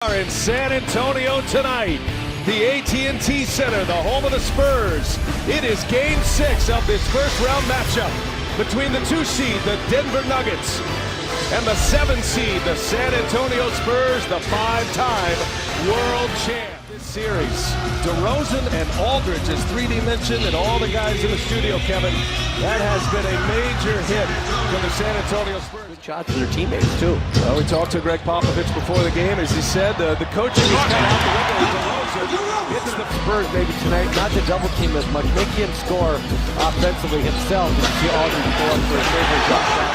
Are in San Antonio tonight, the AT&T Center, the home of the Spurs. It is Game 6 of this first-round matchup between the 2 seed, the Denver Nuggets, and the 7 seed, the San Antonio Spurs, the 5-time world champ. This series, DeRozan and Aldridge as 3D mentioned, and all the guys in the studio, Kevin. That has been a major hit for the San Antonio Spurs. Shots for their teammates, too. Well, we talked to Greg Popovich before the game. As he said, the coaching is kind of out the window. It's the Spurs maybe tonight, not to double team as much, make him score offensively himself. And see Aldridge go up for a favorite drop shot.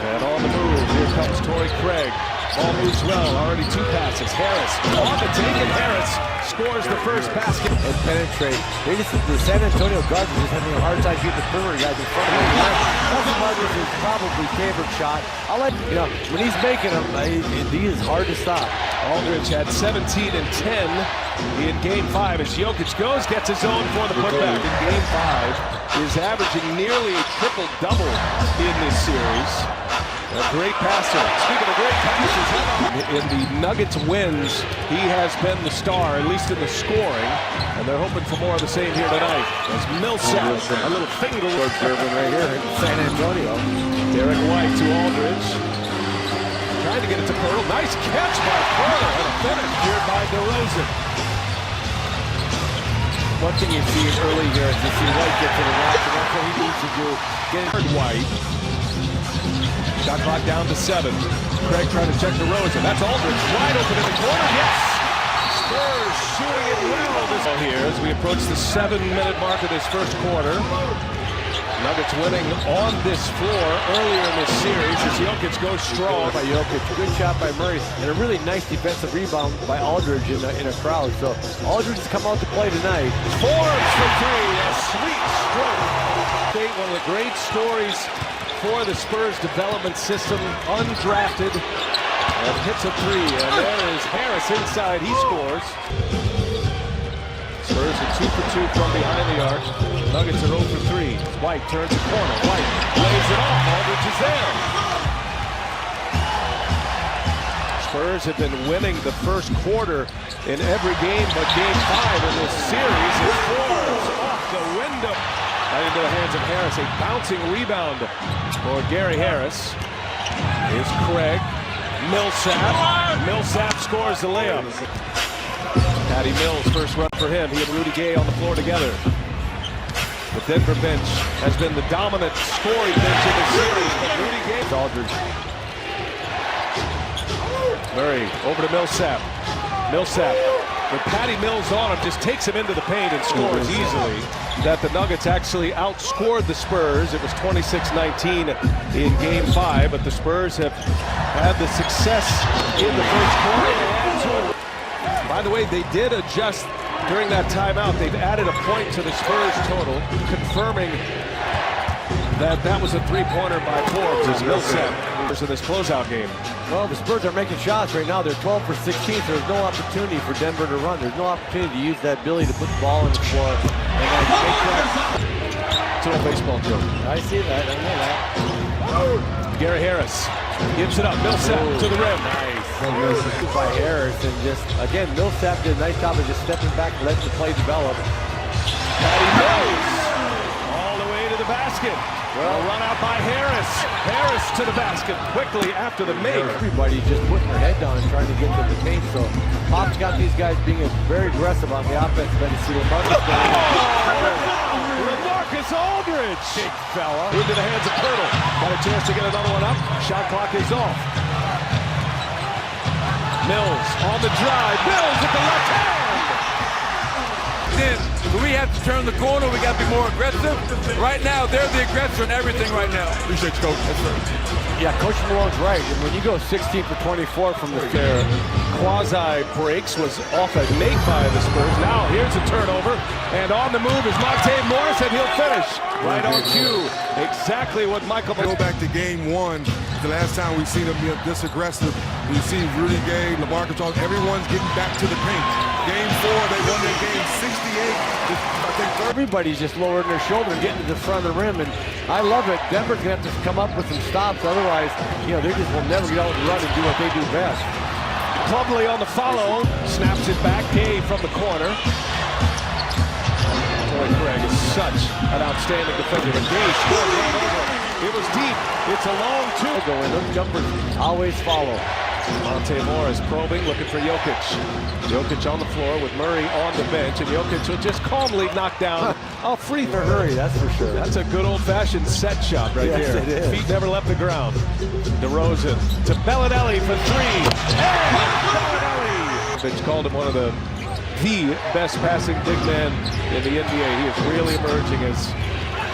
And on the move, here comes Torrey Craig. Ball moves well, already 2 passes. Harris on the take, and Harris scores the first basket. And penetrate. The San Antonio guards are just having a hard time getting the perimeter guys in front of him. That's Marcus' probably favorite shot. I'll let you know, when he's making them, he is hard to stop. Aldridge had 17 and 10 in Game 5 as Jokic gets his own for the putback. In Game 5 is averaging nearly a triple-double in this series. A great passer. Speaking of great passers, in the Nuggets wins, he has been the star, at least in the scoring, and they're hoping for more of the same here tonight. As Millsap, a little finger observing right here in San Antonio. Derek White to Aldridge. Trying to get it to Pirtle. Nice catch by Pirtle, and a finish here by DeRozan. One thing you see early here is you see White get to the rack, and that's what he needs to do. Get White. Shot clock down to 7. Craig trying to check DeRozan. That's Aldridge wide open in the corner. Yes! Spurs shooting it well this here as we approach the 7-minute mark of this first quarter. Nuggets winning on this floor earlier in this series as Jokic goes strong. By Jokic. Good shot by Murray. And a really nice defensive rebound by Aldridge in a crowd. So Aldridge has come out to play tonight. Forbes for 3. A sweet stroke. One of the great stories for the Spurs development system, undrafted, and hits a 3, and there is Harris inside, he scores. Spurs are 2 for 2 from behind the arc. Nuggets are 0 for 3. White turns the corner, White lays it off, Aldridge is there. Spurs have been winning the first quarter in every game but Game 5 in this series. It scores off the window. Right into the hands of Harris, a bouncing rebound for Gary Harris. Here's Craig. Millsap scores the layup. Patty Mills, first run for him. He and Rudy Gay on the floor together. The Denver bench has been the dominant scoring bench in the series, but Rudy Gay. Aldridge. Murray over to Millsap. Millsap with Patty Mills on him, just takes him into the paint and scores easily. That the Nuggets actually outscored the Spurs. It was 26-19 in Game 5, but the Spurs have had the success in the first quarter. By the way, they did adjust during that timeout. They've added a point to the Spurs total, confirming that was a 3-pointer by Forbes as Millsap in this closeout game. Well, the Spurs are making shots right now. They're 12 for 16, so there's no opportunity for Denver to run. There's no opportunity to use that ability to put the ball on the floor. And make that. It's an old baseball joke. I see that. I know that. Gary Harris gives it up. Millsap to the rim. Nice. By Harris, and just, again, Millsap did a nice job of just stepping back and letting the play develop. Patty Mills all the way to the basket. Well, run out by Harris. Harris to the basket quickly after the make. Everybody just putting their head down and trying to get to the paint. So Pop's got these guys being very aggressive on the offense. But you see LaMarcus LaMarcus Aldridge. Big fella. Into the hands of Pirtle. Got a chance to get another one up. Shot clock is off. Mills on the drive. Mills with the left hand. We have to turn the corner. We got to be more aggressive. Right now, they're the aggressor in everything right now. Appreciate you, Coach. Yes, sir. Yeah, Coach Malone's right. And when you go 16 for 24 from the their quasi breaks was off a make by the Spurs. Now here's a turnover, and on the move is Monte Morris, and he'll finish right on cue. Exactly what Michael. Go back to Game 1. The last time we've seen them be this aggressive. You see Rudy Gay, LaMarcus, everyone's getting back to the paint. Game 4, they won their game 68. Everybody's just lowering their shoulder and getting to the front of the rim, and I love it. Denver's gonna have to come up with some stops, otherwise, they just will never get out and run and do what they do best. Plumlee on the follow. Snaps it back. Gay from the corner. Boy, Craig is such an outstanding defender. But Gay scored right over. It was deep. It's a long two. Go in. Those jumpers always follow. Monte Morris probing, looking for Jokic. Jokic on the floor with Murray on the bench, and Jokic will just calmly knock down a free throw. Hurry, that's for sure. That's a good old-fashioned set shot right Yes, there. it is. Feet never left the ground. DeRozan to Bellinelli for three. And Bellinelli! Jokic called him one of the best passing big men in the NBA. He is really emerging as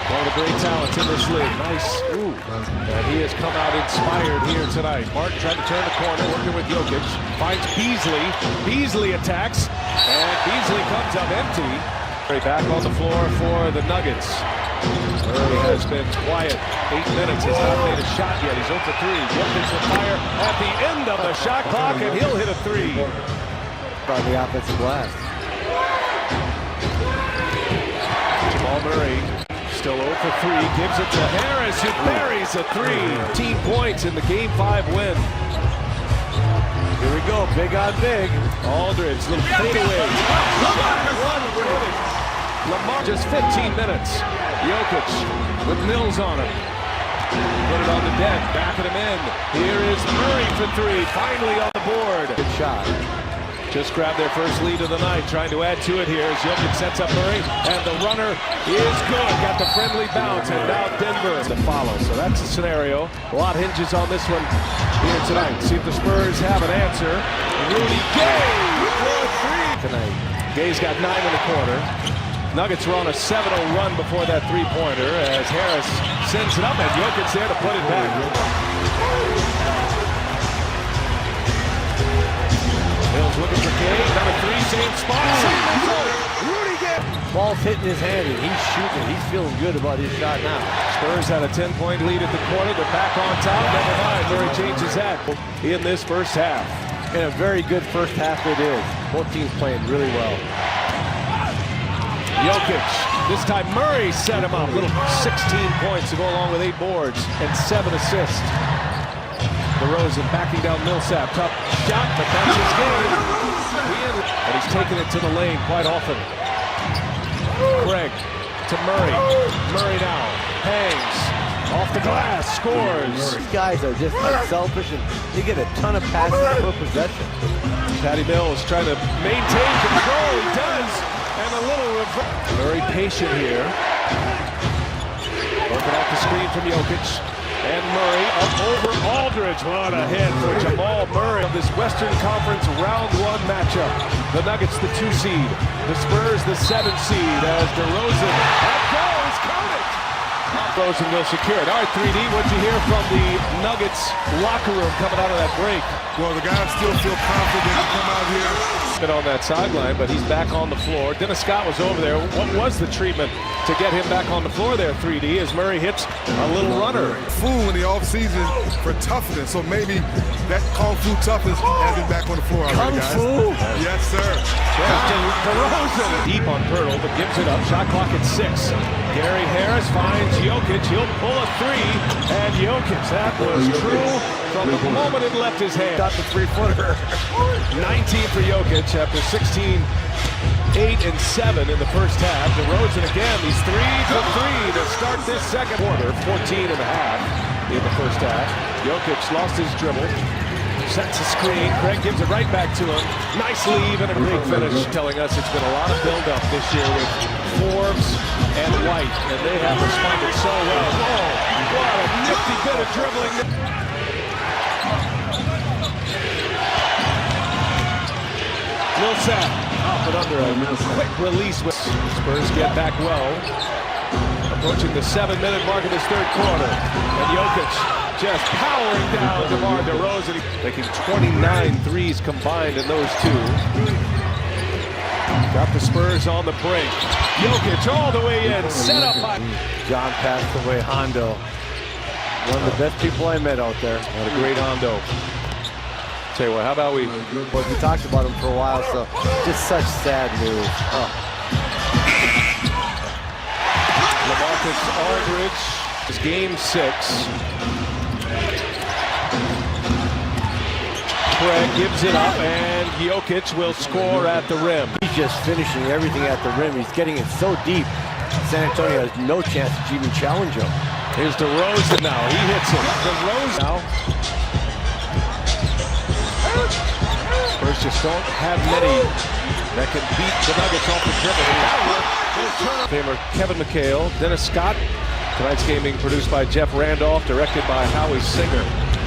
one of the great talents in this league. Nice. Ooh. And he has come out inspired here tonight. Martin trying to turn the corner, working with Jokic. Finds Beasley. Beasley attacks. And Beasley comes up empty. Back on the floor for the Nuggets. Murray has been quiet. 8 minutes. Has not made a shot yet. He's 0 for 3. Jokic will fire at the end of the shot clock, and he'll hit a 3. By the offensive glass. Jamal Murray. Still 0 for 3, gives it to Harris, who buries a 3. 15 points in the Game 5 win. Here we go, big on big. Aldridge, little fadeaway. Lamar, just 15 minutes. Jokic with Mills on him. Put it on the deck, backing him in. Here is Murray for 3, finally on the board. Good shot. Just grabbed their first lead of the night, trying to add to it here as Jokic sets up Murray, and the runner is good. Got the friendly bounce, and now Denver to follow. So that's the scenario. A lot hinges on this one here tonight. See if the Spurs have an answer. Rudy Gay for 3 tonight. Gay's got 9 in the corner. Nuggets were on a 7-0 run before that three-pointer as Harris sends it up, and Jokic there to put it back. Mills looking for Gay, number 3, same spot. Rudy Gay. Ball's hitting his hand and he's shooting it. He's feeling good about his shot now. Spurs had a 10-point lead at the quarter. They're back on top. Never mind. Murray changes that in this first half. And a very good first half it is. Both teams playing really well. Jokic. This time Murray set him up. Little 16 points to go along with 8 boards and 7 assists. DeRozan backing down Millsap. Tough shot, but that's his game. And he's taking it to the lane quite often. Craig to Murray. Murray now hangs off the glass, scores. These guys are just unselfish and they get a ton of passes per possession. Patty Mills trying to maintain control. He does. And a little reverse. Very patient here. Working off the screen from Jokic. And Murray up over Aldridge. What a hit for Jamal Murray of this Western Conference Round 1 matchup. The Nuggets, the 2 seed. The Spurs, the 7 seed. As DeRozan, that goes, count it! DeRozan will secure it. All right, 3D, what'd you hear from the Nuggets locker room coming out of that break? Well, the guys still feel confident to come out here. Been on that sideline, but he's back on the floor. Dennis Scott was over there. What was the treatment to get him back on the floor there, 3D, as Murray hits a little runner? Fool in the offseason for toughness, so maybe that Kung Fu toughness has him back on the floor already, guys. Kung Fu? Yes, sir. DeRozan deep on Pirtle, but gives it up. Shot clock at 6. Gary Harris finds Jokic. He'll pull a 3, and Jokic, that was true from the moment it left his hand. Got the 3-footer. 19 for Jokic after 16, 8 and 7 in the first half. DeRozan again, he's 3 for 3 to start this second quarter. 14 and a half in the first half. Jokic lost his dribble, sets a screen. Craig gives it right back to him. Nice leave and a great finish. Telling us it's been a lot of build-up this year with Forbes and White, and they have responded so well. Oh, what a nifty bit of dribbling. Millsap up and under a quick release. Spurs get back well. Approaching the 7-minute mark of this third quarter. And Jokic just powering down DeMar DeRozan. Making 29 threes combined in those two. Got the Spurs on the break. Jokic all the way in. Set up by John passed away, Hondo. One of the best people I met out there. What a great Hondo. Tell you what, how about we talked about him for a while, so just such sad news. LaMarcus Aldridge is game 6. Craig gives it up, and Jokic will score at the rim. He's just finishing everything at the rim. He's getting it so deep. San Antonio has no chance to even challenge him. Here's DeRozan now. He hits it. DeRozan now. Spurs just don't have many that can beat the Nuggets off the dribble. Famer Kevin McHale, Dennis Scott. Tonight's game being produced by Jeff Randolph, directed by Howie Singer.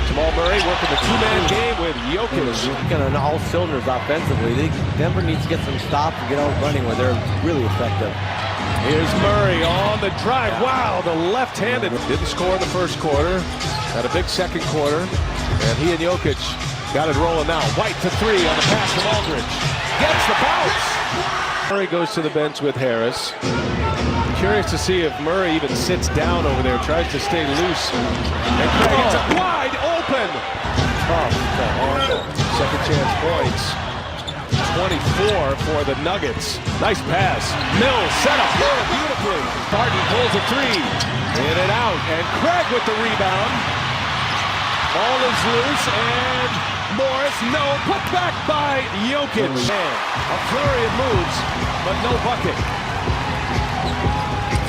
Jamal Murray working the two-man game with Jokic. Kind of on all cylinders offensively. Denver needs to get some stops and get out running where they're really effective. Here's Murray on the drive. Wow, the left-handed. Didn't score in the first quarter. Had a big second quarter. And he and Jokic got it rolling now. White to three on the pass from Aldridge. Gets the bounce. Murray goes to the bench with Harris. Curious to see if Murray even sits down over there, tries to stay loose. And Craig gets it wide open. Second chance points. 24 for the Nuggets. Nice pass. Mills set up beautifully. Barton pulls a three. In and out. And Craig with the rebound. Ball is loose. And Morris, no. Put back by Jokic. A flurry of moves, but no bucket.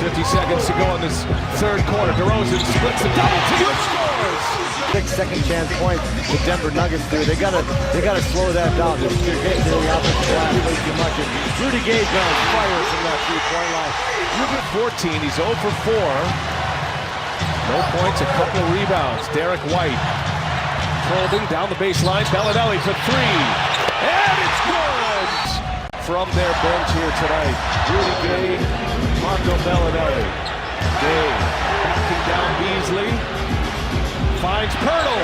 50 seconds to go in this third quarter. DeRozan splits the double team and scores. Big second chance point the Denver Nuggets do. They gotta slow that down. They're getting to the offensive line way too much. And Rudy Gay's on fire from that three-point line. Look at 14. He's 0 for 4. No points, a couple of rebounds. Derek White probing down the baseline. Bellinelli for three. And it's good! From their bench here tonight, Rudy Gay, Marco Bellinelli. Gay backing down Beasley. Finds Pirtle.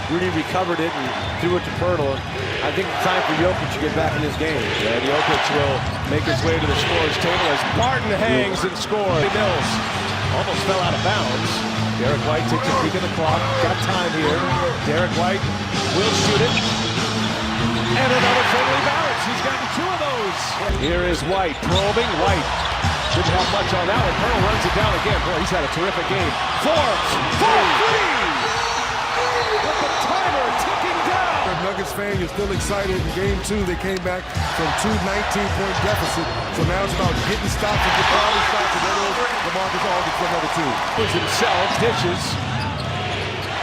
Rudy recovered it and threw it to Pirtle. I think it's time for Jokic to get back in this game. And Jokic will make his way to the scorer's table as Barton hangs and scores. Mills almost fell out of bounds. Derek White takes a peek at the clock. Got time here. Derek White will shoot it. And another friendly bounce. He's gotten two of those. Here is White probing. White didn't have much on that one. Pearl runs it down again. Boy, he's had a terrific game. Forbes for three. With the timer ticking down. Nuggets fan, you're still excited. In game two, they came back from 2 19-point deficit. So now it's about getting stops and get quality stops. And then LaMarcus Aldridge for another two. Push himself, dishes.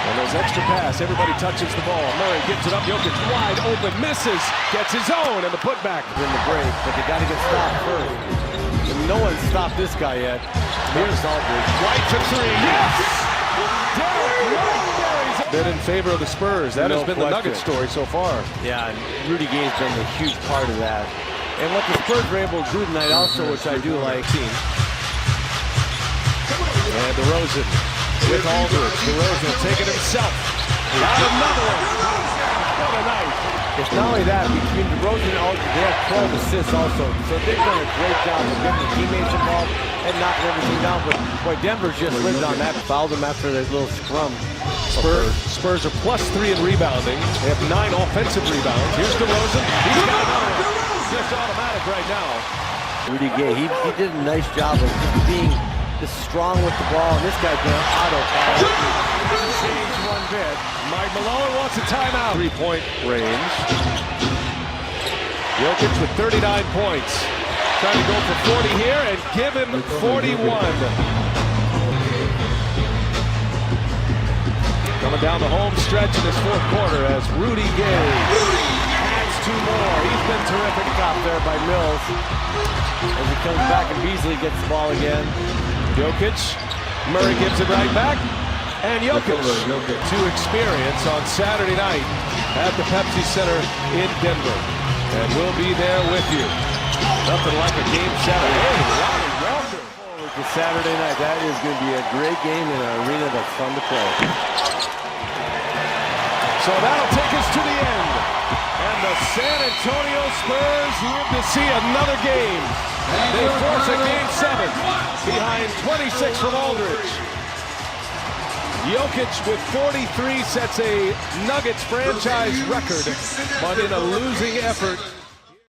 And there's extra pass. Everybody touches the ball. Murray gives it up. Jokic wide open, misses, gets his own, and the putback. In the break, but they got to get stopped first. And no one's stopped this guy yet. Here's Aldridge. White for three. Yes! Derek White buries it. Been in favor of the Spurs. That has been the Nuggets story so far. Yeah, and Rudy Gay's been a huge part of that. And what the Spurs were able to do tonight also, which I do like. And DeRozan with Aldridge. DeRozan will take it himself. Got another one. What a night. It's not only that, between DeRozan and Aldridge, they have 12 assists also. So they've done a great job of getting the teammates involved and knocking everything down. But boy, Denver's just lived on that. Fouled them after their little scrum. Spurs are +3 in rebounding. They have 9 offensive rebounds. Here's DeRozan. He's got another one. Just automatic right now. Rudy Gay, he did a nice job of just being just strong with the ball. And this guy's been an auto. Didn't change one bit. Mike Malone wants a timeout. 3-point range. Jokic with 39 points. Trying to go for 40 here and give him 41. Coming down the home stretch in this fourth quarter as Rudy Gay adds 2 more. He's been terrific. Top there by Mills. As he comes back and Beasley gets the ball again. Jokic. Murray gives it right back. And Jokic to experience on Saturday night at the Pepsi Center in Denver. And we'll be there with you. Nothing like a game 7. Hey, Ronnie Walker. Forward to Saturday night. That is going to be a great game in an arena that's fun to play. So that'll take us to the end. And the San Antonio Spurs live to see another game. They force a game 7 behind 26 from Aldridge. Jokic with 43 sets a Nuggets franchise record, but in a losing effort